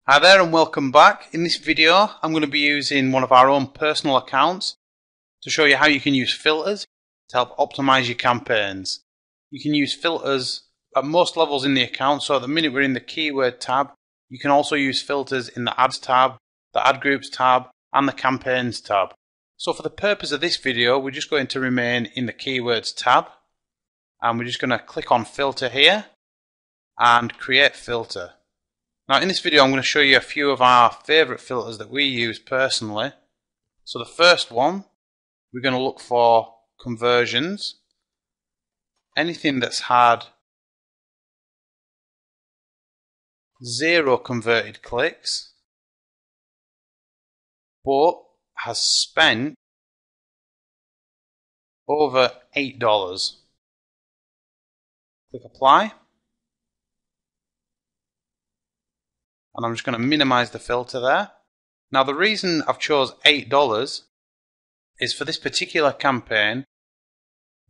Hi there and welcome back. In this video I'm going to be using one of our own personal accounts to show you how you can use filters to help optimize your campaigns. You can use filters at most levels in the account, so at the minute we're in the keyword tab. You can also use filters in the ads tab, the ad groups tab and the campaigns tab. So for the purpose of this video we're just going to remain in the keywords tab and we're just going to click on filter here and create filter. Now in this video I'm going to show you a few of our favourite filters that we use personally. So the first one, we're going to look for conversions. Anything that's had 0 converted clicks but has spent over $8. Click apply. And I'm just going to minimize the filter there. Now the reason I've chose $8 is for this particular campaign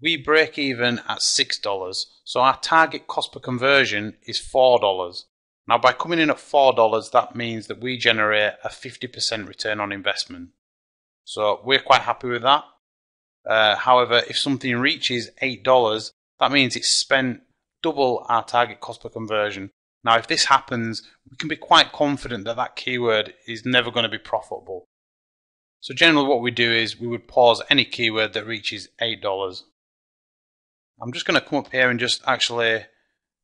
we break even at $6, so our target cost per conversion is $4. Now by coming in at $4 that means that we generate a 50% return on investment, so we're quite happy with that. However, if something reaches $8 that means it's spent double our target cost per conversion. Now if this happens, we can be quite confident that that keyword is never going to be profitable. So generally what we do is we would pause any keyword that reaches $8. I'm just going to come up here and just actually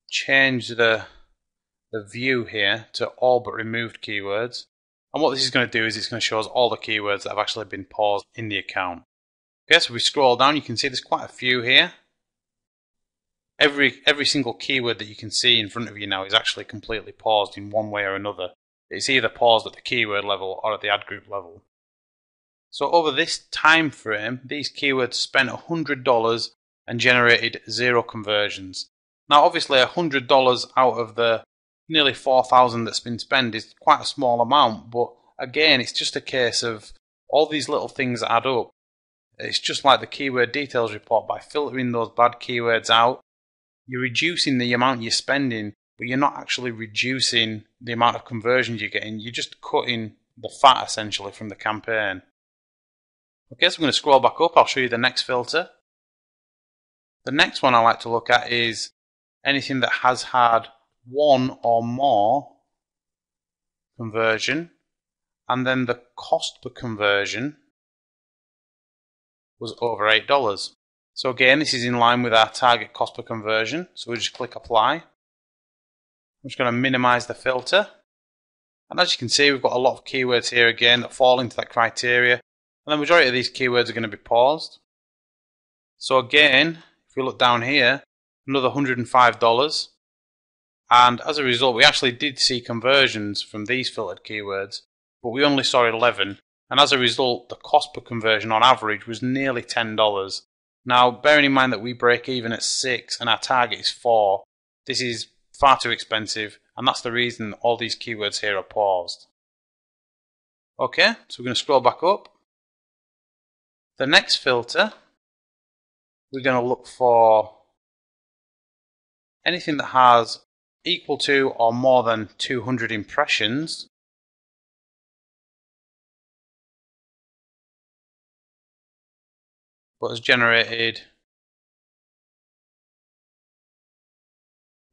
change the view here to all but removed keywords. And what this is going to do is it's going to show us all the keywords that have actually been paused in the account. Okay, so if we scroll down you can see there's quite a few here. Every single keyword that you can see in front of you now is actually completely paused in one way or another. It's either paused at the keyword level or at the ad group level. So over this time frame, these keywords spent $100 and generated 0 conversions. Now obviously $100 out of the nearly 4,000 that's been spent is quite a small amount, but again it's just a case of all these little things add up. It's just like the keyword details report. By filtering those bad keywords out, you're reducing the amount you're spending, but you're not actually reducing the amount of conversions you're getting. You're just cutting the fat essentially from the campaign. Okay, so I'm going to scroll back up. I'll show you the next filter. The next one I like to look at is anything that has had 1 or more conversion and then the cost per conversion was over $8. So again, this is in line with our target cost per conversion, so we just click apply. I'm just going to minimize the filter. And as you can see, we've got a lot of keywords here again that fall into that criteria, and the majority of these keywords are going to be paused. So again, if we look down here, another $105, and as a result we actually did see conversions from these filtered keywords, but we only saw 11, and as a result the cost per conversion on average was nearly $10. Now, bearing in mind that we break even at 6 and our target is 4, this is far too expensive, and that's the reason all these keywords here are paused. Okay, so we're going to scroll back up. The next filter, we're going to look for anything that has equal to or more than 200 impressions. But has generated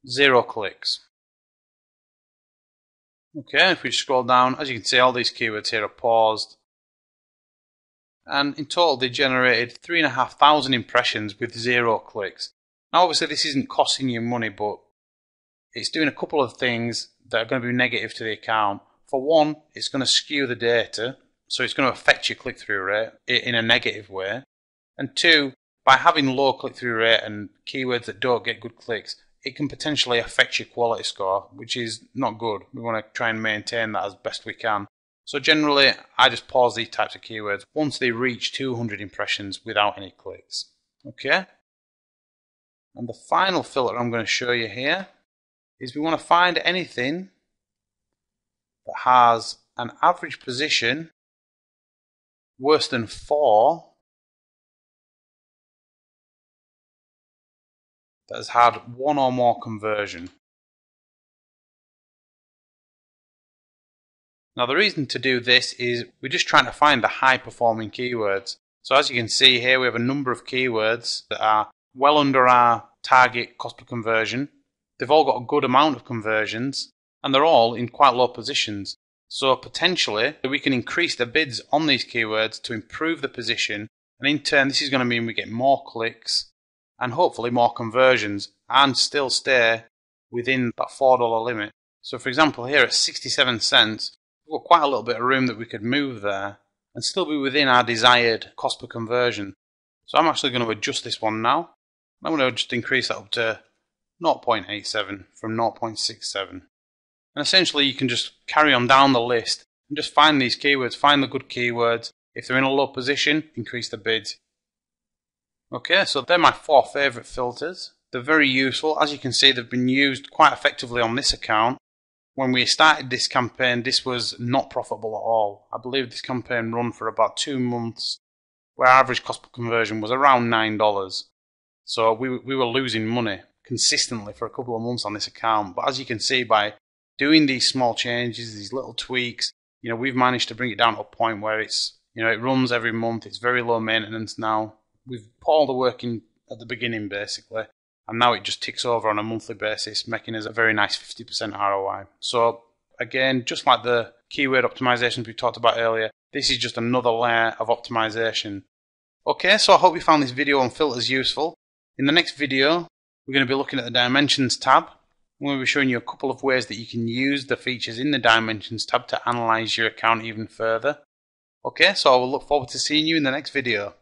0 clicks. Okay, if we scroll down, as you can see all these keywords here are paused. And in total they generated 3,500 impressions with 0 clicks. Now obviously this isn't costing you money, but it's doing a couple of things that are going to be negative to the account. For one, it's going to skew the data, so it's going to affect your click-through rate in a negative way. And two, by having low click-through rate and keywords that don't get good clicks, it can potentially affect your quality score, which is not good. We want to try and maintain that as best we can. So generally, I just pause these types of keywords once they reach 200 impressions without any clicks. Okay? And the final filter I'm going to show you here is we want to find anything that has an average position worse than 4 that has had 1 or more conversion. Now the reason to do this is we're just trying to find the high performing keywords. So as you can see here, we have a number of keywords that are well under our target cost per conversion. They've all got a good amount of conversions and they're all in quite low positions. So potentially we can increase the bids on these keywords to improve the position, and in turn this is going to mean we get more clicks and hopefully more conversions and still stay within that $4 limit. So for example here at 67 cents, we've got quite a little bit of room that we could move there and still be within our desired cost per conversion. So I'm actually going to adjust this one now. I'm going to just increase that up to 0.87 from 0.67. And essentially you can just carry on down the list and just find these keywords, find the good keywords. If they're in a low position, increase the bids. Okay, so they're my 4 favourite filters. They're very useful. As you can see, they've been used quite effectively on this account. When we started this campaign, this was not profitable at all. I believe this campaign ran for about 2 months, where our average cost per conversion was around $9. So we were losing money consistently for a couple of months on this account. But as you can see, by doing these small changes, these little tweaks, we've managed to bring it down to a point where it's, it runs every month. It's very low maintenance now. We've put all the work in at the beginning basically, and now it just ticks over on a monthly basis, making us a very nice 50% ROI. So again, just like the keyword optimizations we talked about earlier, this is just another layer of optimization. Okay, so I hope you found this video on filters useful. In the next video, we're going to be looking at the Dimensions tab. I'm going to be showing you a couple of ways that you can use the features in the Dimensions tab to analyze your account even further. Okay, so I will look forward to seeing you in the next video.